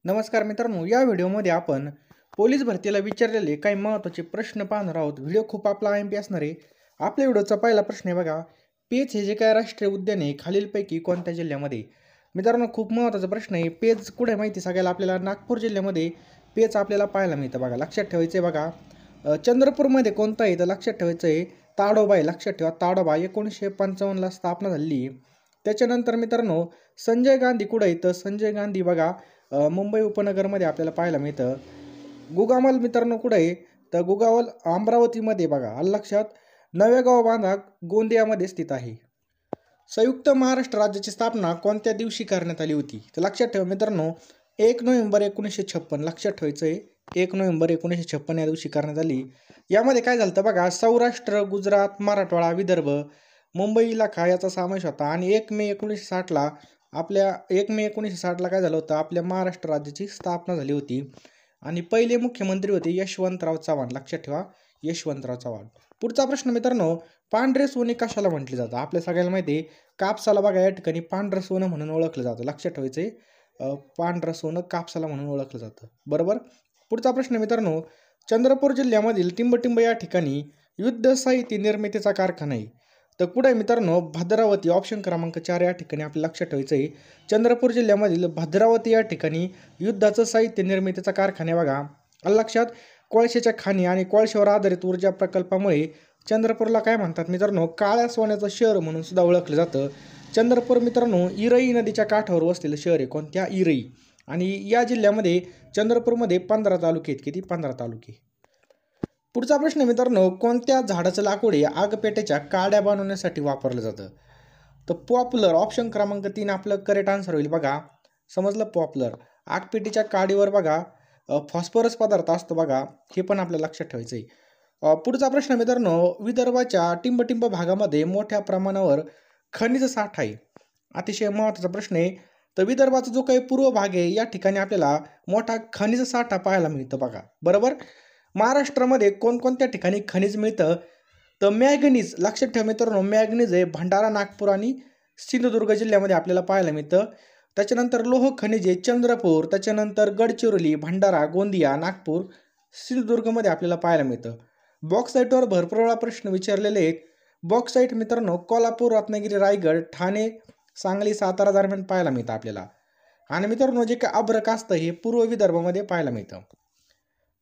नमस्कार मित्रांनो, या व्हिडिओमध्ये आपण पोलीस भरतीला विचारलेले काही महत्त्वाचे प्रश्न पाहणार आहोत. व्हिडिओ खूप आपला IMP असणार आहे. आपल्या व्हिडिओचा पहिला प्रश्न आहे बघा, पेंच हे जे काय राष्ट्रीय उद्यान आहे खालीलपैकी कोणत्या जिल्ह्यामध्ये? मित्रांनो, खूप महत्त्वाचा प्रश्न आहे. पेंच कुठे माहिती सगळ्याला आपल्याला नागपूर जिल्ह्यामध्ये पेंच आपल्याला पाहायला मिळतं बघा. लक्षात ठेवायचं आहे बघा. चंद्रपूरमध्ये कोणतं आहे तर लक्षात ठेवायचं आहे ताडोबा आहे. लक्षात ठेवा ताडोबा 1955ला स्थापना झाली. त्याच्यानंतर मित्रांनो संजय गांधी कुठं आहे तर संजय गांधी बघा मुंबई उपनगरमध्ये आपल्याला पाहायला मिळतं. गुगामल मित्रांनो कुठं आहे तर गुगावल अमरावतीमध्ये बघा. आलं लक्षात. नवेगाव बांधा गोंदियामध्ये स्थित आहे. संयुक्त महाराष्ट्र राज्याची स्थापना कोणत्या दिवशी करण्यात आली होती तर लक्षात ठेवा मित्रांनो 1 नोव्हेंबर 1956. लक्षात ठेवायचं आहे 1 नोव्हेंबर 1956 या दिवशी करण्यात आली. यामध्ये काय झालं बघा, सौराष्ट्र, गुजरात, मराठवाडा, विदर्भ, मुंबई इलाखा याचा समावेश होता. आणि 1 मे 1960ला आपल्या 1 मे 1960ला काय झालं होतं, आपल्या महाराष्ट्र राज्याची स्थापना झाली होती. आणि पहिले मुख्यमंत्री होते यशवंतराव चव्हाण. लक्षात ठेवा यशवंतराव चव्हाण. पुढचा प्रश्न मित्रांनो, पांढरे सोने कशाला म्हटले जातं? आपल्या सगळ्याला माहिती आहे कापसाला बघा या ठिकाणी पांढरं सोनं म्हणून ओळखलं जातं. लक्षात ठेवायचं आहे पांढरं सोनं कापसाला म्हणून ओळखलं जातं. बरोबर. पुढचा प्रश्न मित्रांनो, चंद्रपूर जिल्ह्यामधील टिंबटिंब या ठिकाणी युद्ध साहित्य निर्मितीचा कारखाना आहे. तर पुढे मित्रांनो भद्रावती ऑप्शन क्रमांक 4 या ठिकाणी आपल्या लक्षात ठेवायचं आहे चंद्रपूर जिल्ह्यामधील भद्रावती या ठिकाणी युद्धाचं साहित्य निर्मितीचा कारखाना बघा. आलं लक्षात. कोळशाच्या खाणी आणि कोळशावर आधारित ऊर्जा प्रकल्पामुळे चंद्रपूरला काय म्हणतात मित्रांनो, काळ्या सोन्याचं शहर म्हणून सुद्धा ओळखलं जातं. चंद्रपूर मित्रांनो इरई नदीच्या काठावर वसलेलं शहर आहे. कोणत्या? इरई. आणि या जिल्ह्यामध्ये चंद्रपूरमध्ये 15 तालुके आहेत. किती? 15 तालुके. पुढचा प्रश्न मित्रांनो, कोणत्या झाडाचं लाकूड हे आगपेट्याच्या काड्या बनवण्यासाठी वापरलं जातं? तर पॉप्युलर ऑप्शन क्रमांक 3 आपलं करेक्ट आन्सर होईल बघा. समजलं? पॉप्युलर. आगपेटीच्या काडीवर बघा फॉस्फरस पदार्थ असतो बघा, हे पण आपल्याला लक्षात ठेवायचं आहे. पुढचा प्रश्न मित्रांनो, विदर्भाच्या टिंबटिंब भागामध्ये मोठ्या प्रमाणावर खनिज साठा आहे. अतिशय महत्त्वाचा प्रश्न आहे. तर विदर्भाचा जो काही पूर्व भाग आहे या ठिकाणी आपल्याला मोठा खनिज साठा पाहायला मिळतो बघा. बरोबर. महाराष्ट्रामध्ये कोणकोणत्या ठिकाणी खनिज मिळतं तर मॅग्नीज. लक्षात ठेवा मित्रांनो मॅग्नीज आहे भंडारा, नागपूर आणि सिंधुदुर्ग जिल्ह्यामध्ये आपल्याला पाहायला मिळतं. त्याच्यानंतर लोह खनिज आहे चंद्रपूर, त्याच्यानंतर गडचिरोली, भंडारा, गोंदिया, नागपूर, सिंधुदुर्गमध्ये आपल्याला पाहायला मिळतं. बॉक्साईटवर भरपूर वेळा प्रश्न विचारलेले आहेत. बॉक्साईट मित्रांनो कोल्हापूर, रत्नागिरी, रायगड, ठाणे, सांगली, सातारा दरम्यान पाहायला मिळतं आपल्याला. आणि मित्रांनो जे काय अभ्रक असतं हे पूर्व विदर्भामध्ये पाहायला मिळतं.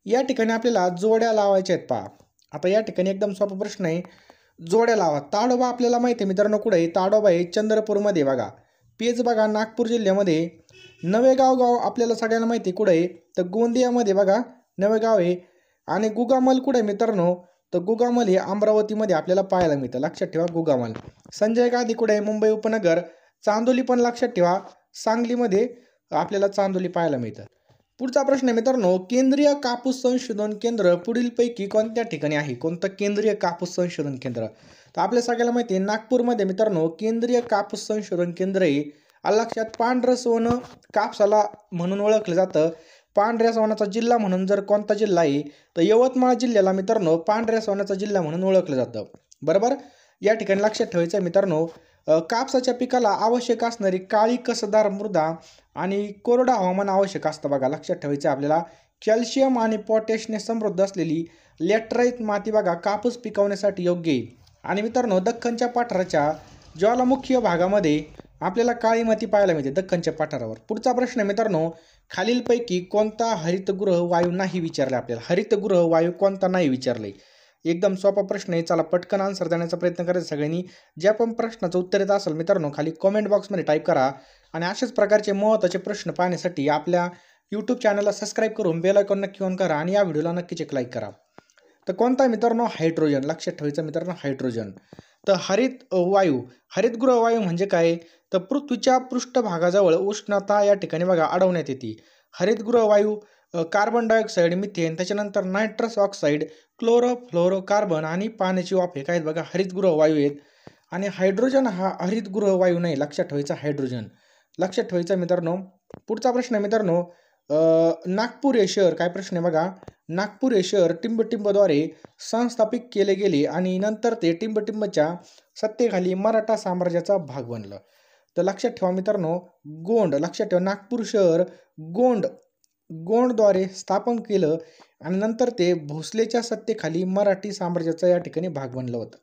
या ठिकाणी आपल्याला जोड्या लावायच्या आहेत पहा. आता या ठिकाणी एकदम सोपा प्रश्न आहे. जोड्या लावा. ताडोबा आपल्याला माहिती आहे मित्रांनो कुठे आहे? ताडोबा आहे चंद्रपूरमध्ये बघा. पेंच बघा नागपूर जिल्ह्यामध्ये. नवेगाव गाव आपल्याला सगळ्यांना माहिती आहे कुठे आहे तर गोंदियामध्ये बघा नवेगाव आहे. आणि गुगामल कुठे आहे मित्रांनो तर गुगामल हे अमरावतीमध्ये आपल्याला पाहायला मिळतं. लक्षात ठेवा गुगामल. संजय गांधी कुठे आहे? मुंबई उपनगर. चांदोली पण लक्षात ठेवा सांगलीमध्ये आपल्याला चांदोली पाहायला मिळतं. पुढचा प्रश्न मित्रांनो, केंद्रीय कापूस संशोधन केंद्र पुढीलपैकी कोणत्या ठिकाणी आहे? कोणतं केंद्रीय कापूस संशोधन केंद्र? तर आपल्या सगळ्याला माहिती आहे नागपूरमध्ये मित्रांनो केंद्रीय कापूस संशोधन केंद्र आहे. लक्षात. पांढरं सोनं कापसाला म्हणून ओळखलं जातं. पांढऱ्या सोन्याचा जिल्हा म्हणून जर कोणता जिल्हा आहे तर यवतमाळ जिल्ह्याला मित्रांनो पांढऱ्या सोन्याचा जिल्हा म्हणून ओळखलं जातं. बरोबर. या ठिकाणी लक्षात ठेवायचं मित्रांनो कापसाच्या पिकाला आवश्यक असणारी काळी कसदार मृदा आणि कोरडा हवामान आवश्यक असतं बघा. लक्षात ठेवायचं आपल्याला. कॅल्शियम आणि पोटॅशने समृद्ध असलेली लॅटराईट माती बघा कापूस पिकवण्यासाठी योग्य आहे. आणि मित्रांनो दख्खनच्या पठाराच्या ज्वालामुखीय भागामध्ये आपल्याला काळी माती पाहायला मिळते दख्खनच्या पठारावर. पुढचा प्रश्न मित्रांनो, खालीलपैकी कोणता हरितगृह वायू नाही विचारले आपल्याला? हरितगृह वायू कोणता नाही विचारले? एकदम सोपा प्रश्न आहे. चला पटकन आन्सर देण्याचा प्रयत्न करायचा सगळ्यांनी. ज्या पण प्रश्नाचं उत्तर येत असेल मित्रांनो खाली कमेंट बॉक्समध्ये टाईप करा. आणि अशाच प्रकारचे महत्त्वाचे प्रश्न पाहण्यासाठी आपल्या यूट्यूब चॅनलला सबस्क्राईब करून बेल आयकॉन नक्की ऑन करा आणि या व्हिडिओला नक्कीच एक लाईक करा. तर कोणता मित्रांनो? हायड्रोजन. लक्षात ठेवायचं मित्रांनो हायड्रोजन. तर हरितगृह वायू म्हणजे काय तर पृथ्वीच्या पृष्ठभागाजवळ उष्णता या ठिकाणी बघा अडवण्यात येते. हरितगृह वायू कार्बन डायऑक्साईड, मिथेन, त्याच्यानंतर नायट्रस ऑक्साईड, क्लोरोफ्लोरोकार्बन आणि पाण्याची वाफ हे काय बघा हरितगृह वायू आहेत. आणि हायड्रोजन हा हरितगृह वायू नाही. लक्षात ठेवायचा हायड्रोजन. लक्षात ठेवायचं मित्रांनो. पुढचा प्रश्न मित्रांनो, नागपूर हे शहर काय प्रश्न आहे बघा. नागपूर हे शहर टिंबटिंबद्वारे संस्थापित केले गेले आणि नंतर ते टिंबटिंबच्या सत्तेखाली मराठा साम्राज्याचा भाग बनलं. तर लक्षात ठेवा मित्रांनो गोंड. लक्षात ठेवा नागपूर शहर गोंड गोंडद्वारे स्थापन केलं आणि नंतर ते भोसलेच्या सत्तेखाली मराठी साम्राज्याचा या ठिकाणी भाग बनलं होतं.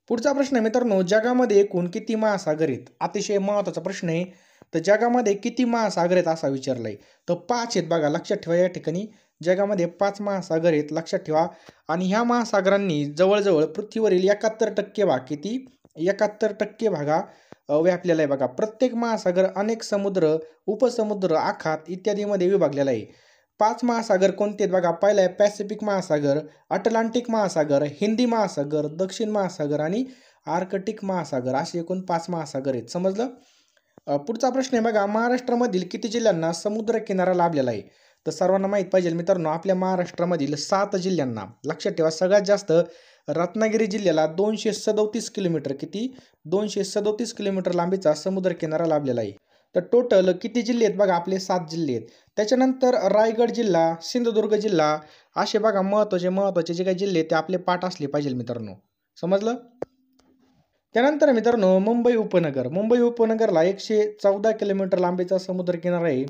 पुढचा प्रश्न मित्रांनो, जगामध्ये एकूण किती महासागर आहेत? अतिशय महत्त्वाचा प्रश्न आहे. तर जगामध्ये किती महासागर आहेत असा विचारलाय. तर 5 आहेत बघा, लक्षात ठेवा. या ठिकाणी जगामध्ये 5 महासागर आहेत, लक्षात ठेवा. आणि ह्या महासागरांनी जवळजवळ पृथ्वीवरील 71% भाग, किती 71% भागा व्यापलेला आहे बघा. प्रत्येक महासागर अनेक समुद्र, उपसमुद्र, आखात इत्यादीमध्ये विभागलेला आहे. 5 महासागर कोणते आहेत बघा. पहिला आहे पॅसिफिक महासागर, अटलांटिक महासागर, हिंदी महासागर, दक्षिण महासागर आणि आर्कटिक महासागर, असे एकूण 5 महासागर आहेत. समजलं. पुढचा प्रश्न आहे बघा, महाराष्ट्रामधील किती जिल्ह्यांना समुद्र किनारा लाभलेला आहे? तर सर्वांना माहीत पाहिजे मित्रांनो, आपल्या महाराष्ट्रामधील 7 जिल्ह्यांना, लक्षात ठेवा. सगळ्यात जास्त रत्नागिरी जिल्ह्याला 237 किलोमीटर, किती 237 किलोमीटर लांबीचा समुद्र किनारा लाभलेला आहे. तर टोटल किती जिल्हे आहेत बघा, आपले 7 जिल्हे आहेत. त्याच्यानंतर रायगड जिल्हा, सिंधुदुर्ग जिल्हा, असे बघा महत्त्वाचे जे काही जिल्हे ते आपले पाठ असले पाहिजे मित्रांनो. समजलं. त्यानंतर मित्रांनो, मुंबई उपनगरला 114 किलोमीटर लांबीचा समुद्र किनारा आहे.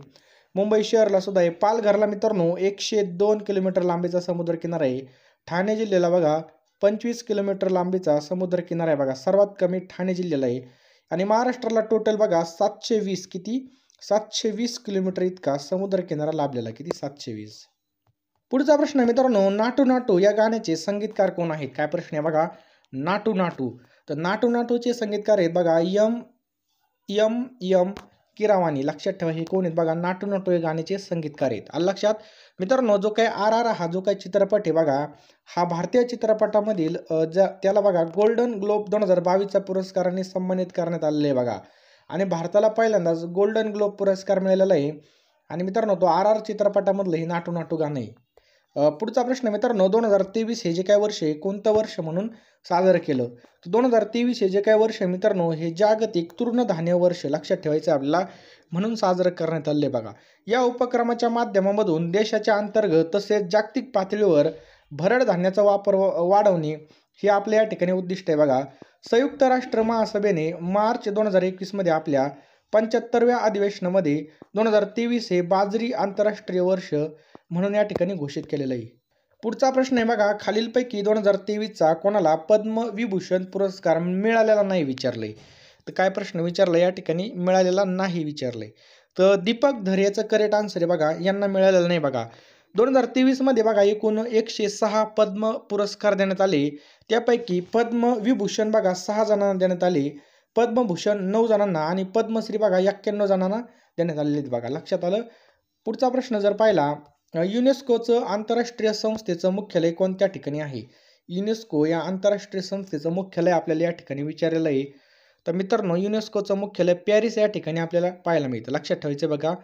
मुंबई शहराला सुद्धा आहे. पालघरला मित्रांनो 102 किलोमीटर लांबीचा समुद्र किनारा आहे. ठाणे जिल्ह्याला बघा 25 किलोमीटर लांबीचा समुद्र किनारा आहे बघा. सर्वात कमी ठाणे जिल्ह्याला आहे. आणि महाराष्ट्राला टोटल बघा 720, किती 720 किलोमीटर इतका समुद्र किनारा लाभलेला, किती 720. पुढचा प्रश्न मित्रांनो, नाटू नाटू या गाण्याचे संगीतकार कोण आहेत? काय प्रश्न आहे बघा. नाटू नाटू, तर नाटू नाटूचे संगीतकार आहेत बघा एम किरावानी. लक्षात ठेवा, हे कोण आहेत बघा. नाटू नाटू या गाण्याचे संगीतकार आहेत. आलं लक्षात. मित्रांनो, जो काही RRR हा जो काही चित्रपट आहे बघा, हा भारतीय चित्रपटामधील त्याला बघा गोल्डन ग्लोब 2022चा पुरस्काराने सन्मानित करण्यात आलेले आहे बघा. आणि भारताला पहिल्यांदाच गोल्डन ग्लोब पुरस्कार मिळालेला आहे. आणि मित्रांनो, तो RRR चित्रपटामधलं हे नाटू नाटू गाणं आहे. पुढचा प्रश्न मित्रांनो, 2023 हे जे काय वर्ष आहे, कोणतं वर्ष म्हणून साजरं केलं? तर 2023 हे जे काय वर्ष आहे मित्रांनो, हे जागतिक तृणधान्य वर्ष, लक्षात ठेवायचं आपल्याला, म्हणून साजरं करण्यात आले बघा. या उपक्रमाच्या माध्यमामधून देशाच्या अंतर्गत तसेच जागतिक पातळीवर भरड धान्याचा वापर वाढवणे हे आपल्या या ठिकाणी उद्दिष्ट आहे बघा. संयुक्त राष्ट्र महासभेने मार्च 2021 मध्ये आपल्या 75व्या अधिवेशनामध्ये 2023 हे बाजरी आंतरराष्ट्रीय वर्ष म्हणून या ठिकाणी घोषित केलेलं आहे. पुढचा प्रश्न आहे बघा, खालीलपैकी 2023चा कोणाला पद्मविभूषण पुरस्कार मिळालेला नाही विचारलंय. तर काय प्रश्न विचारला या ठिकाणी, मिळालेला नाही विचारलंय. तर दीपक धर याचं करेक्ट आन्सर आहे बघा, यांना मिळालेलं नाही बघा. 2023 मध्ये बघा एकूण 106 पद्म पुरस्कार देण्यात आले. त्यापैकी पद्मविभूषण बघा 6 जणांना देण्यात आले, पद्मभूषण 9 जणांना आणि पद्मश्री बघा 91 जणांना देण्यात आलेले आहेत बघा. लक्षात आलं. पुढचा प्रश्न जर पाहिला, युनेस्कोचं आंतरराष्ट्रीय संस्थेचं मुख्यालय कोणत्या ठिकाणी आहे? युनेस्को या आंतरराष्ट्रीय संस्थेचं मुख्यालय आपल्याला या ठिकाणी विचारलेलं आहे. तर मित्रांनो, युनेस्कोचं मुख्यालय पॅरिस या ठिकाणी आपल्याला पाहायला मिळतं. लक्षात ठेवायचं बघा.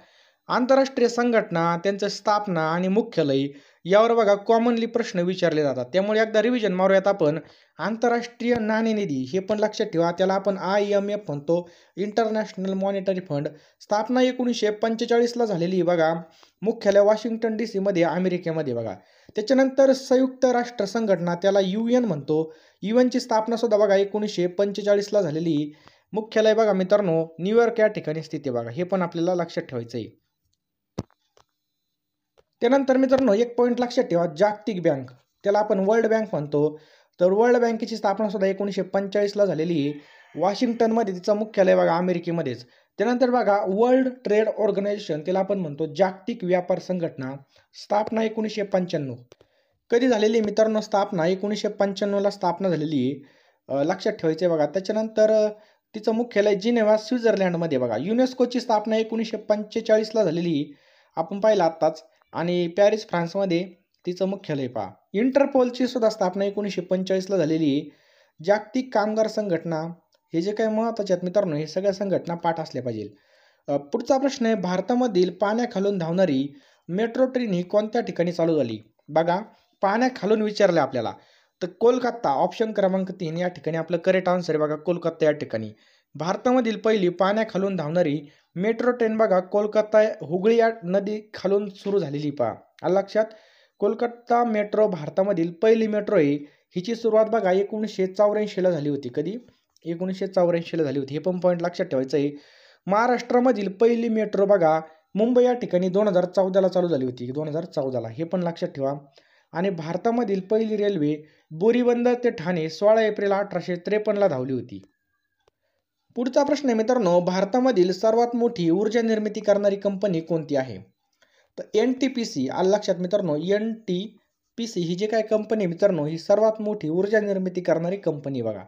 आंतरराष्ट्रीय संघटना, त्यांचं स्थापना आणि मुख्यालय यावर बघा कॉमनली प्रश्न विचारले जातात. त्यामुळे एकदा रिव्हिजन मारूयात आपण. आंतरराष्ट्रीय नाणेनिधी हे पण लक्षात ठेवा, त्याला आपण IMF म्हणतो, इंटरनॅशनल मॉनिटरी फंड. स्थापना 1945ला झालेली बघा. मुख्यालय वॉशिंग्टन DC मध्ये, अमेरिकेमध्ये बघा. त्याच्यानंतर संयुक्त राष्ट्र संघटना, त्याला UN म्हणतो. UNची स्थापना सुद्धा बघा 1945ला झालेली. मुख्यालय बघा मित्रांनो न्यूयॉर्क या ठिकाणी स्थित आहे बघा. हे पण आपल्याला लक्षात ठेवायचं आहे. त्यानंतर मित्रांनो एक पॉईंट लक्षात ठेवा, जागतिक बँक, त्याला आपण वर्ल्ड बँक म्हणतो. तर वर्ल्ड बँकेची स्थापना सुद्धा 1945ला झालेली आहे. वॉशिंग्टनमध्ये तिचं मुख्यालय बघा, अमेरिकेमध्येच. त्यानंतर बघा वर्ल्ड ट्रेड ऑर्गनायझेशन, त्याला आपण म्हणतो जागतिक व्यापार संघटना. स्थापना 1995. कधी झालेली मित्रांनो स्थापना? 1995ला स्थापना झालेली आहे. लक्षात ठेवायचं आहे बघा. त्याच्यानंतर तिचं मुख्यालय जिनेव्हा, स्वित्झर्लंडमध्ये बघा. युनेस्कोची स्थापना 1945ला झालेली आपण पाहिलं आत्ताच. आणि पॅरिस फ्रान्समध्ये तिचं मुख्यालय पहा. इंटरपोलची सुद्धा स्थापना 1945ला झालेली आहे. जागतिक कामगार संघटना, हे जे काही महत्त्वाचे आहेत मित्रांनो, हे सगळ्या संघटना पाठ असल्या पाहिजे. पुढचा प्रश्न आहे, भारतामधील पाण्याखालून धावणारी मेट्रो ट्रेन ही कोणत्या ठिकाणी चालू झाली? बघा पाण्याखालून विचारलं आपल्याला. तर कोलकाता ऑप्शन क्रमांक 3 या ठिकाणी आपलं करेक्ट आन्सर आहे बघा, कोलकाता या ठिकाणी. भारतामधील पहिली पाण्याखालून धावणारी मेट्रो ट्रेन बघा कोलकाता हुगळी या नदी खालून सुरू झालेली पहा. आलं लक्षात. कोलकाता मेट्रो भारतामधील पहिली मेट्रो आहे. हिची सुरुवात बघा 1984ला झाली होती. कधी? 1984ला झाली होती. हे पण पॉईंट लक्षात ठेवायचं आहे. महाराष्ट्रामधील पहिली मेट्रो बघा मुंबई या ठिकाणी 2014ला चालू झाली होती, 2014ला, हे पण लक्षात ठेवा. आणि भारतामधील पहिली रेल्वे बोरीबंदर ते ठाणे 16 एप्रिल 1853ला धावली होती. पुढचा प्रश्न आहे मित्रांनो, भारतामधील सर्वात मोठी ऊर्जा निर्मिती करणारी कंपनी कोणती आहे? तर NTPC. आलं लक्षात मित्रांनो, NTPC ही जी काय कंपनी मित्रांनो, ही सर्वात मोठी ऊर्जा निर्मिती करणारी कंपनी बघा.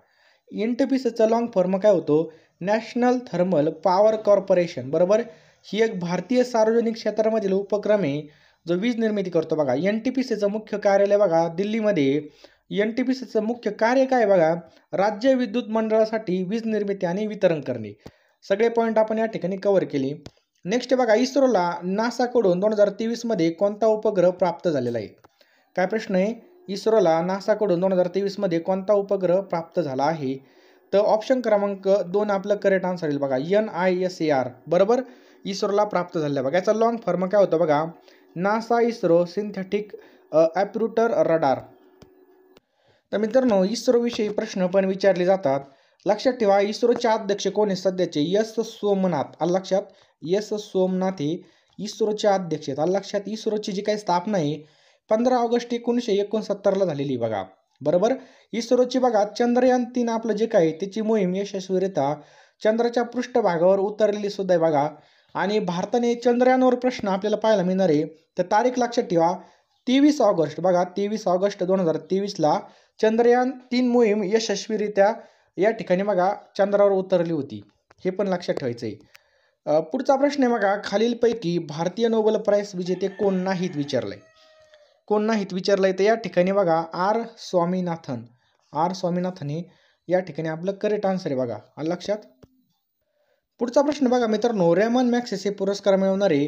NTPCचा लॉंग फॉर्म काय होतो? नॅशनल थर्मल पॉवर कॉर्पोरेशन, बरोबर. ही एक भारतीय सार्वजनिक क्षेत्रामधील उपक्रम आहे जो वीज निर्मिती करतो बघा. NTPCचं मुख्य कार्यालय बघा दिल्लीमध्ये. NTPCचं मुख्य कार्य काय बघा? राज्य विद्युत मंडळासाठी वीज निर्मिती आणि वितरण करणे. सगळे पॉईंट आपण या ठिकाणी कव्हर केले. नेक्स्ट बघा, इस्रोला नासाकडून 2023 मध्ये कोणता उपग्रह प्राप्त झालेला आहे? काय प्रश्न आहे? इस्रोला नासाकडून 2023 मध्ये कोणता उपग्रह प्राप्त झाला आहे? तर ऑप्शन क्रमांक 2 आपलं करेक्ट आन्सर येईल बघा, NISAR, बरोबर. इस्रोला प्राप्त झालेला बघा. याचा लॉंग फॉर्म काय होतं बघा? NASA ISRO synthetic aperture radar. तर मित्रांनो, इस्रो विषयी प्रश्न पण विचारले जातात. लक्षात ठेवा, इस्रोचे अध्यक्ष कोण आहे सध्याचे? एस सोमनाथ. आलं लक्षात, एस सोमनाथ हे इस्रोचे अध्यक्ष आहेत. आलं लक्षात. इस्रोची जी काही स्थापना आहे 15 ऑगस्ट 1969ला झालेली बघा, बरोबर. इस्रोची बघा चंद्रयान-3 आपलं जे काय त्याची मोहीम यशस्वीरित्या चंद्राच्या पृष्ठभागावर उतरलेली सुद्धा आहे बघा. आणि भारताने चंद्रयानवर प्रश्न आपल्याला पाहायला मिळणार आहे. तर तारीख लक्षात ठेवा, 23 ऑगस्ट बघा, 23 ऑगस्ट 2023ला चंद्रयान-3 मोहीम यशस्वीरित्या या ठिकाणी बघा चंद्रावर उतरली होती. हे पण लक्षात ठेवायचं आहे. पुढचा प्रश्न आहे बघा, खालीलपैकी भारतीय नोबेल प्राइज विजेते कोण नाहीत विचारलंय. कोण नाहीत विचारलंय तर या ठिकाणी बघा आर स्वामीनाथन हे या ठिकाणी आपलं करेक्ट आन्सर आहे बघा. आलं लक्षात. पुढचा प्रश्न बघा मित्रांनो, रेमन मॅग्सेसे पुरस्कार मिळवणारे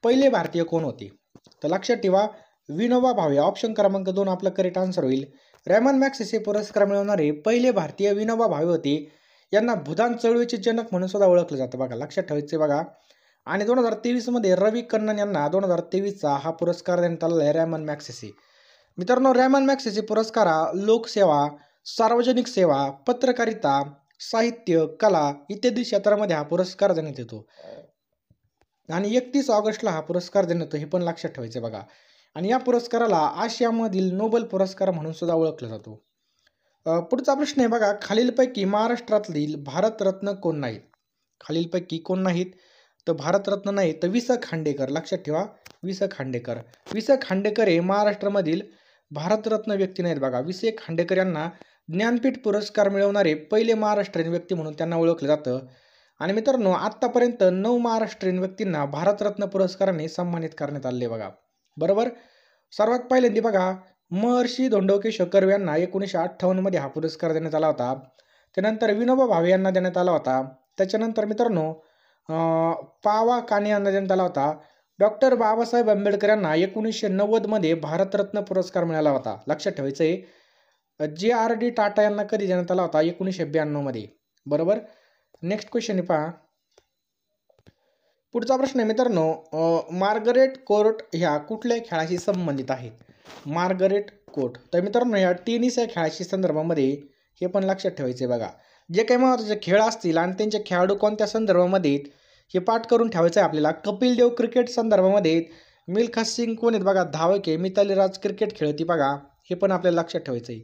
पहिले भारतीय कोण होते? तर लक्षात ठेवा, विनोबा भावे. ऑप्शन क्रमांक 2 आपलं करेक्ट आन्सर होईल. रेमन मॅग्सेसे पुरस्कार मिळवणारे पहिले भारतीय विनोबा भावे होते. यांना भूदान चळवळीचे जनक म्हणून सुद्धा ओळखलं जातं बघा, लक्षात ठेवायचं बघा. आणि 2023 मध्ये रवी कन्नन यांना 2023चा हा पुरस्कार देण्यात आलेला आहे, रेमन मॅग्सेसे. मित्रांनो, रेमन मॅग्सेसे पुरस्कार लोकसेवा, सार्वजनिक सेवा, पत्रकारिता, साहित्य, कला इत्यादी क्षेत्रामध्ये हा पुरस्कार देण्यात येतो. आणि 31 ऑगस्टला हा पुरस्कार देण्यात येतो, हे पण लक्षात ठेवायचं बघा. आणि या पुरस्काराला आशियामधील नोबेल पुरस्कार म्हणून सुद्धा ओळखला जातो. पुढचा प्रश्न आहे बघा, खालीलपैकी महाराष्ट्रातील भारतरत्न कोण नाहीत? खालीलपैकी कोण नाहीत? तर भारतरत्न नाही तर वि. स. खांडेकर. लक्षात ठेवा, वि. स. खांडेकर. वि. स. खांडेकर हे महाराष्ट्रामधील भारतरत्न व्यक्ती नाहीत बघा. वि. स. खांडेकर यांना ज्ञानपीठ पुरस्कार मिळवणारे पहिले महाराष्ट्रीयन व्यक्ती म्हणून त्यांना ओळखलं जातं. आणि मित्रांनो, आत्तापर्यंत 9 महाराष्ट्रीयन व्यक्तींना भारतरत्न पुरस्काराने सन्मानित करण्यात आले बघा, बरोबर. सर्वात पहिल्यांदा बघा महर्षी धोंडो केशव कर्वे यांना 1958 मध्ये हा पुरस्कार देण्यात आला होता. त्यानंतर विनोबा भावे यांना देण्यात आला होता. त्याच्यानंतर मित्रांनो पावा काने यांना देण्यात आला होता. डॉक्टर बाबासाहेब आंबेडकर यांना 1990 मध्ये भारतरत्न पुरस्कार मिळाला होता, लक्षात ठेवायचं आहे. JRD टाटा यांना कधी देण्यात आला होता? 1992 मध्ये, बरोबर. नेक्स्ट क्वेश्चन आहे पहा. पुढचा प्रश्न आहे मित्रांनो, मार्गरेट कोर्ट ह्या कुठल्या खेळाशी संबंधित आहेत? Margaret court. तर मित्रांनो, या टेनिस या खेळाशी संदर्भामध्ये हे पण लक्षात ठेवायचे बघा. जे काही महत्त्वाचे खेळ असतील आणि त्यांचे खेळाडू कोणत्या संदर्भामध्ये हे पाठ करून ठेवायचं आहे आपल्याला. कपिल देव क्रिकेट संदर्भामध्ये, मिल्खा सिंग कोण आहेत बघा धावक आहे, मिताली राज क्रिकेट खेळती बघा, हे पण आपल्याला लक्षात ठेवायचं आहे.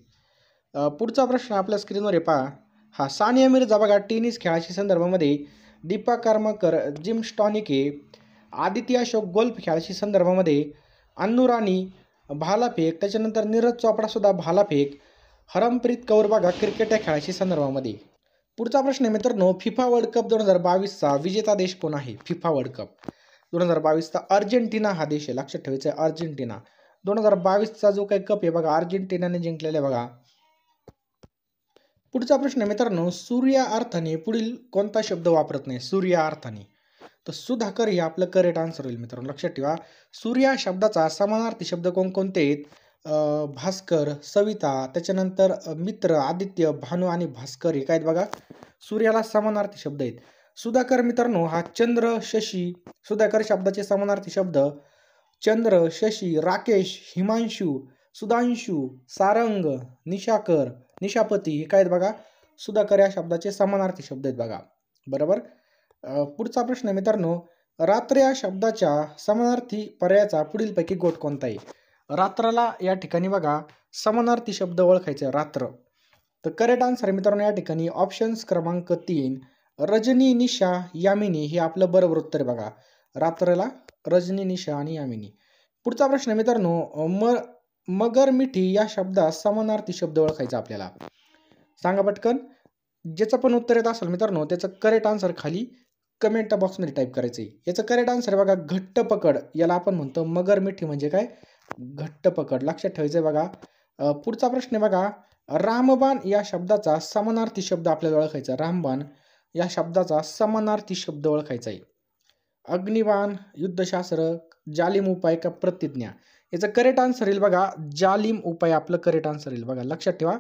पुढचा प्रश्न आपल्या स्क्रीनवर आहे पहा. हा सानिया मिर्झा बघा टेनिस खेळाशी संदर्भामध्ये, दीपा कर्मकर जिम स्टॉनिक आहे, आदित्य अशोक गोल्फ खेळाशी संदर्भामध्ये, अन्नू राणी भालाफेक, त्याच्यानंतर नीरज चोपडा सुद्धा भालाफेक, हरमप्रीत कौर बघा क्रिकेट या खेळाशी संदर्भामध्ये. पुढचा प्रश्न आहे मित्रांनो, फिफा वर्ल्ड कप 2022चा विजेता देश कोण आहे? फिफा वर्ल्ड कप 2022चा अर्जेंटिना हा देश आहे, लक्षात ठेवायचं आहे अर्जेंटिना. 2022चा जो काही कप आहे बघा अर्जेंटिनाने जिंकलेला आहे बघा. पुढचा प्रश्न आहे मित्रांनो, सूर्या अर्थाने पुढील कोणता शब्द वापरत नाही? सूर्या अर्थाने. तर सुधाकर हे आपलं करेक्ट आन्सर होईल मित्रांनो, लक्षात ठेवा. सूर्या शब्दाचा समानार्थी शब्द कोणकोणते आहेत? भास्कर, सविता, त्याच्यानंतर मित्र, आदित्य, भानू आणि भास्कर हे काय आहेत बघा सूर्याला समानार्थी शब्द आहेत. सुधाकर मित्रांनो हा चंद्र, शशी. सुधाकर शब्दाचे समानार्थी शब्द चंद्र, शशी, राकेश, हिमांशू, सुधांशू, सारंग, निशाकर, निशापती हे काय आहेत बघा सुधाकर या शब्दाचे समानार्थी शब्द आहेत बघा, बरोबर. पुढचा प्रश्न आहे मित्रांनो, रात्र या शब्दाच्या समानार्थी पर्यायाचा पुढीलपैकी गोट कोणता आहे? रात्राला या ठिकाणी बघा समानार्थी शब्द ओळखायचा रात्र. तर करेक्ट आन्सर आहे मित्रांनो या ठिकाणी ऑप्शन्स क्रमांक 3 रजनी, निशा, यामिनी हे आपलं बरोबर उत्तर आहे बघा. रात्रला रजनी, निशा आणि यामिनी. पुढचा प्रश्न मित्रांनो, मगर मिठी या शब्दात समानार्थी शब्द ओळखायचा आपल्याला. सांगा पटकन. ज्याचं पण उत्तर येत असेल मित्रांनो त्याचं करेक्ट आन्सर खाली कमेंट बॉक्समध्ये टाईप करायचं आहे. याचं करेक्ट आन्सर आहे बघा घट्ट पकड. याला आपण म्हणतो मगर मिठी म्हणजे काय? घट्ट पकड. लक्षात ठेवायचं आहे बघा. पुढचा प्रश्न आहे बघा, रामबाण या शब्दाचा समानार्थी शब्द आपल्याला ओळखायचा. रामबाण या शब्दाचा समानार्थी शब्द ओळखायचा आहे. अग्निबाण, युद्धशास्त्र, जालिम उपाय का प्रतिज्ञा? याचं करेक्ट आन्सर येईल बघा जालिम उपाय आपलं करेक्ट आन्सर येईल बघा. लक्षात ठेवा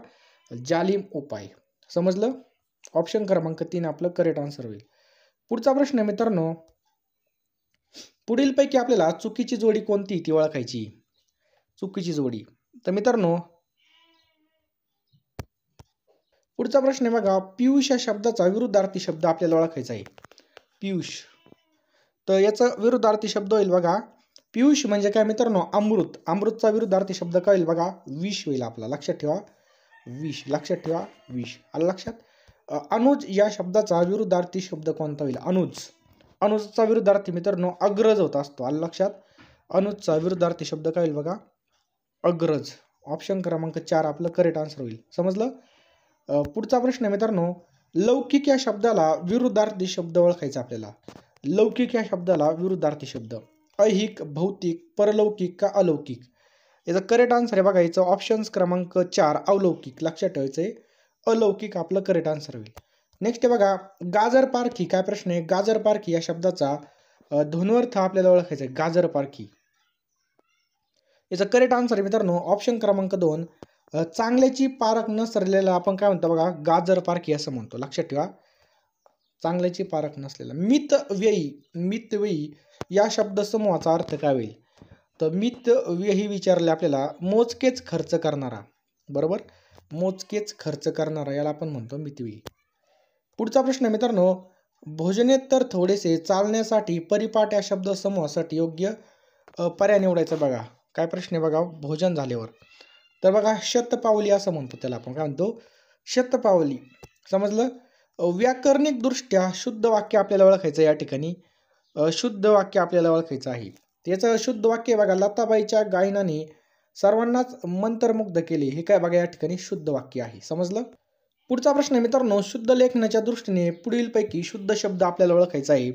जालिम उपाय. समजलं? ऑप्शन क्रमांक 3 आपलं करेक्ट आन्सर होईल. पुढचा प्रश्न आहे मित्रांनो, पुढीलपैकी आपल्याला चुकीची जोडी कोणती ती ओळखायची. चुकीची जोडी. तर मित्रांनो पुढचा प्रश्न आहे बघा, पियुष या शब्दाचा विरुद्धार्थी शब्द आपल्याला ओळखायचा आहे. पियुष. तर याचा विरुद्धार्थी शब्द होईल बघा पियुष म्हणजे काय मित्रांनो? अमृत. अमृतचा विरुद्धार्थी शब्द काय होईल बघा? विष होईल आपला. लक्षात ठेवा विष. लक्षात ठेवा विष. आलं लक्षात? अनुज या शब्दाचा विरुद्धार्थी शब्द कोणता होईल? अनुज. अनुजचा विरुद्धार्थी मित्रांनो अग्रज होत असतो. आलं लक्षात? अनुजचा विरुद्धार्थी शब्द काय होईल बघा? अग्रज. ऑप्शन क्रमांक 4 आपलं करेक्ट आन्सर होईल. समजलं? पुढचा प्रश्न मित्रांनो, लौकिक या शब्दाला विरुद्धार्थी शब्द ओळखायचा आपल्याला. लौकिक या शब्दाला विरुद्धार्थी शब्द ऐहिक, भौतिक, परलौकिक का अलौकिक? याचा करेक्ट आन्सर आहे बघा याचं ऑप्शन्स क्रमांक 4 अलौकिक. लक्षात ठेवायचं आहे अलौकिक आपलं करेक्ट आन्सर होईल. नेक्स्ट आहे बघा, गाजर पारखी. काय प्रश्न आहे? गाजर पारखी या शब्दाचा ध्वन्वर्थ आपल्याला ओळखायचा आहे. गाजर पारखी. याचा करेक्ट आन्सर आहे मित्रांनो ऑप्शन क्रमांक 2 चांगल्याची पारख न सरलेला आपण काय म्हणतो बघा? गाजर पारखी असं म्हणतो. लक्षात ठेवा चांगल्याची पारख नसलेला. मितव्ययी. मितव्ययी या शब्द समूहाचा अर्थ काय होईल? तर मितव्ययी विचारले आपल्याला मोजकेच खर्च करणारा. बरोबर? मोजकेच खर्च करणारा याला आपण म्हणतो मितव्ययी. पुढचा प्रश्न मित्रांनो, भोजनेतर थोडेसे चालण्यासाठी परिपाठ या शब्द समूहासाठी योग्य पर्याय निवडायचा बघा. काय प्रश्न आहे बघा भोजन झाल्यावर? तर बघा शतपावली असं म्हणतो त्याला आपण. काय म्हणतो? शतपावली. समजलं? व्याकरणिक दृष्ट्या शुद्ध वाक्य आपल्याला ओळखायचं या ठिकाणी. शुद्ध वाक्य आपल्याला ओळखायचं आहे. त्याचं शुद्ध वाक्य बघा, लताबाईच्या गायनाने सर्वांनाच मंत्रमुग्ध केले. हे काय बघा या ठिकाणी शुद्ध वाक्य आहे. समजलं? पुढचा प्रश्न मित्रांनो, शुद्ध लेखनाच्या दृष्टीने पुढीलपैकी शुद्ध शब्द आपल्याला ओळखायचा आहे.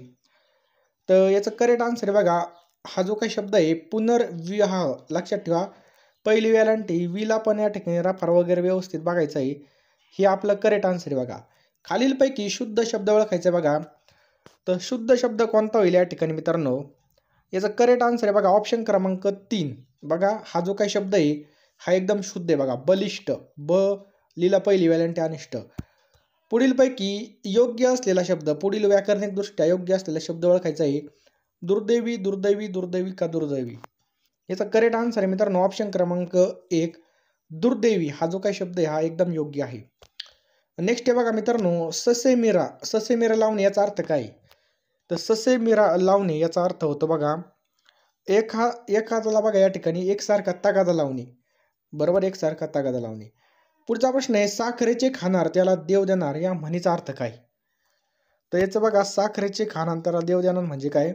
तर याचं करेक्ट आन्सर आहे बघा हा जो काही शब्द आहे पुनर्विवाह. लक्षात ठेवा पहिली वेलांटी विला पण या ठिकाणी रफार वगैरे व्यवस्थित बघायचं आहे. हे आपलं करेक्ट आन्सर आहे बघा. खालीलपैकी शुद्ध शब्द ओळखायचा बघा. तर शुद्ध शब्द कोणता होईल या ठिकाणी मित्रांनो? याचा करेक्ट आन्सर आहे बघा ऑप्शन क्रमांक 3. बघा हा जो काही शब्द आहे हा एकदम शुद्ध आहे बघा. बलिष्ठ. ब लीला पहिली वेलांटी अनिष्ट. पुढीलपैकी योग्य असलेला शब्द, पुढील व्याकरणिक दृष्ट्या योग्य असलेला शब्द ओळखायचा आहे. दुर्दैवी, दुर्दैवी, दुर्दैवी का दुर्दैवी? याचा करेक्ट आन्सर आहे मित्रांनो ऑप्शन क्रमांक 1 दुर्दैवी. हा जो काही शब्द आहे हा एकदम योग्य आहे. नेक्स्ट आहे बघा मित्रांनो, ससेमिरा. ससेमिरा लावणे याचा अर्थ काय? तर ससेमिरा लावणे याचा अर्थ होतो बघा एखाद्याला बघा या ठिकाणी एकसारखा तगादा लावणे. बरोबर? एकसारखा तगादा लावणे. पुढचा प्रश्न आहे, साखरेचे खाणार त्याला देव देणार या म्हणीचा अर्थ काय? तर याचं बघा साखरेचे खाणार त्याला देव देणार म्हणजे काय?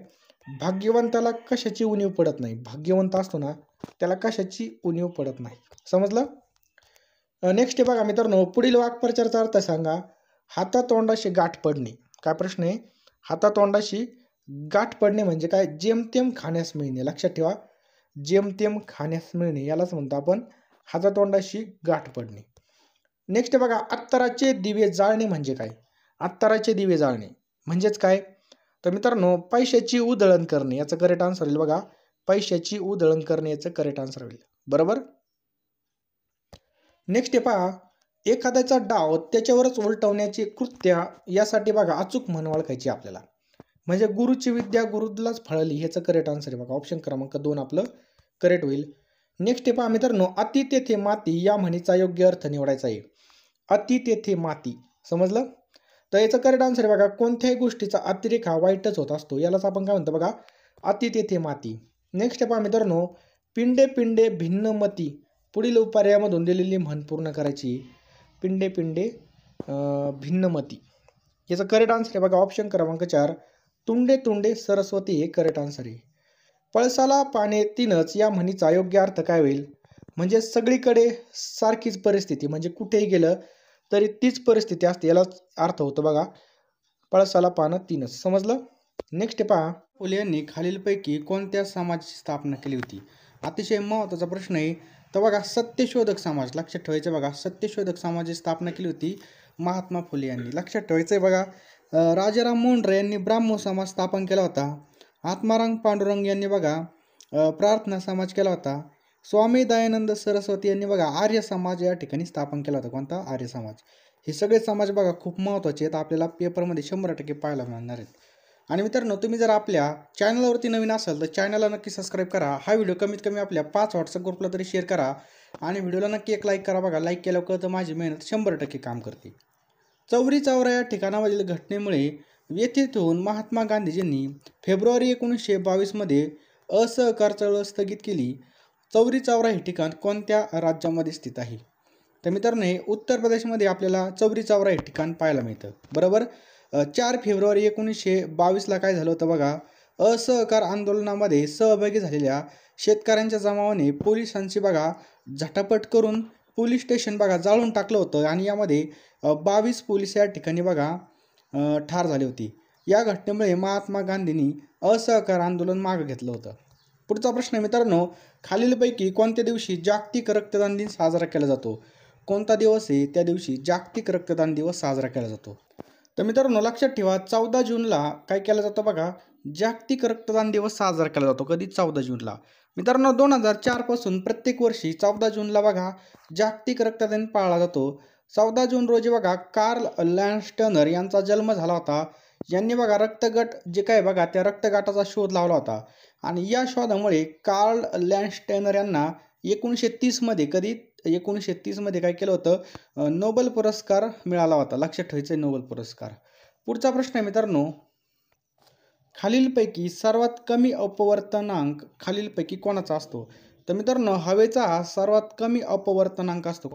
भाग्यवंताला कशाची उणीव पडत नाही. भाग्यवंत असतो ना त्याला कशाची उणीव पडत नाही. समजलं? नेक्स्ट आहे बघा मित्रांनो, पुढील वाक्प्रचाराचा अर्थ सांगा. हातातोंडाशी गाठ पडणे. काय प्रश्न आहे? हातातोंडाशी गाठ पडणे म्हणजे काय? जेमतेम खाण्यास मिळणे. लक्षात ठेवा जेमतेम खाण्यास मिळणे यालाच म्हणतो आपण हातातोंडाशी गाठ पडणे. नेक्स्ट बघा, अत्तराचे दिवे जाळणे म्हणजे काय? अत्तराचे दिवे जाळणे म्हणजेच काय? तर मित्रांनो पैशाची उधळण करणे याचं करेक्ट आन्सर होईल बघा. पैशाची उधळण करणे याचं करेक्ट आन्सर होईल. बरोबर? नेक्स्ट पहा, एखाद्याचा डाव त्याच्यावरच उलटवण्याचे कृत्य यासाठी बघा अचूक म्हण ओळखायची आपल्याला. म्हणजे गुरुची विद्या गुरुलाच फळली ह्याचं करेक्ट आन्सर आहे बघा. ऑप्शन क्रमांक 2 आपलं करेक्ट होईल. नेक्स्ट पहा मित्रांनो, अति तेथे माती या म्हणीचा योग्य अर्थ निवडायचा आहे. अति तेथे माती. समजलं? तर याचं करेक्ट आन्सर आहे बघा, कोणत्याही गोष्टीचा अतिरेक हा वाईटच होत असतो, यालाच आपण काय म्हणतो बघा, अति तेथे माती. नेक्स्ट पहा मित्रांनो, पिंडे पिंडे भिन्न मती, पुढील पर्यायामधून दिलेली म्हण पूर्ण करायची. पिंडे पिंडे भिन्न मती, याचं करेक्ट आन्सर आहे बघा ऑप्शन क्रमांक 4, तुंडे तुंडे सरस्वती हे करेक्ट आन्सर आहे. पळसाला पाने तीनच या म्हणीचा योग्य अर्थ काय होईल? म्हणजे सगळीकडे सारखीच परिस्थिती, म्हणजे कुठेही गेलं तरी तीच परिस्थिती असते, यालाच अर्थ होतो बघा, पळसाला पानं तीनच. समजलं? नेक्स्ट पहा, फुले यांनी खालीलपैकी कोणत्या समाजाची स्थापना केली होती? अतिशय महत्त्वाचा प्रश्न आहे. तर बघा, सत्यशोधक समाज, लक्षात ठेवायचं बघा, सत्यशोधक समाजाची स्थापना केली होती महात्मा फुले यांनी. लक्षात ठेवायचं आहे बघा, राजाराम मोहन राय यांनी ब्राह्मो समाज स्थापन केला होता. आत्माराम पांडुरंग यांनी बघा प्रार्थना समाज केला होता. स्वामी दयानंद सरस्वती यांनी बघा आर्य समाज या ठिकाणी स्थापन केला होता. कोणता? आर्य समाज. हे सगळे समाज बघा खूप महत्त्वाचे आहेत, आपल्याला पेपरमध्ये 100% पाहायला मिळणार आहेत. आणि मित्रांनो, तुम्ही जर आपल्या चॅनलवरती नवीन असाल तर चॅनलला नक्की सबस्क्राईब करा. हा व्हिडिओ कमीत कमी आपल्या 5 व्हॉट्सअप ग्रुपला तरी शेअर करा आणि व्हिडिओला नक्की एक लाईक करा बघा. लाईक केल्यावर कळतं माझी मेहनत 100% काम करते. चौरी चौरा या ठिकाणावरील घटनेमुळे व्यथित होऊन महात्मा गांधीजींनी फेब्रुवारी 1922 असहकार चळवळ स्थगित केली. चौरी चौरा हे ठिकाण कोणत्या राज्यामध्ये स्थित आहे? तर मित्रांनो, हे उत्तर प्रदेशमध्ये आपल्याला चौरी चौरा हे ठिकाण पाहायला मिळतं. बरोबर. 4 फेब्रुवारी 1922 काय झालं होतं बघा, असहकार आंदोलनामध्ये सहभागी झालेल्या शेतकऱ्यांच्या जमावाने पोलिसांची बघा झटापट करून पोलीस स्टेशन बघा जाळून टाकलं होतं आणि यामध्ये 22 पोलीस या ठिकाणी बघा ठार झाले होते. या घटनेमुळे महात्मा गांधींनी असहकार आंदोलन मागं घेतलं होतं. पुढचा प्रश्न मित्रांनो, खालीलपैकी कोणत्या दिवशी जागतिक रक्तदान दिन साजरा केला जातो? कोणता दिवस आहे त्या दिवशी जागतिक रक्तदान दिवस साजरा केला जातो? तर मित्रांनो, लक्षात ठेवा, 14 जूनला काय केलं जातं बघा, जागतिक रक्तदान दिवस साजरा केला जातो. कधी? 14 जूनला. मित्रांनो, 2004 पासून प्रत्येक वर्षी 14 जूनला बघा जागतिक रक्तदान पाळला जातो. 14 जून रोजी बघा कार्ल लँडस्टनर यांचा जन्म झाला होता. यांनी बघा रक्तगट जे काय बघा त्या रक्तगटाचा शोध लावला होता आणि या शोधामुळे कार्ल लँडस्टनर यांना 1930 कधी 1930 काय केलं होतं, नोबेल पुरस्कार मिळाला होता. लक्षात ठेवायचं, नोबेल पुरस्कार. पुढचा प्रश्न आहे मित्रांनो, खालीलपैकी सर्वात कमी अपवर्तनांक खालीलपैकी कोणाचा असतो? तर मित्रांनो, हवेचा सर्वात कमी अपवर्तनांक असतो.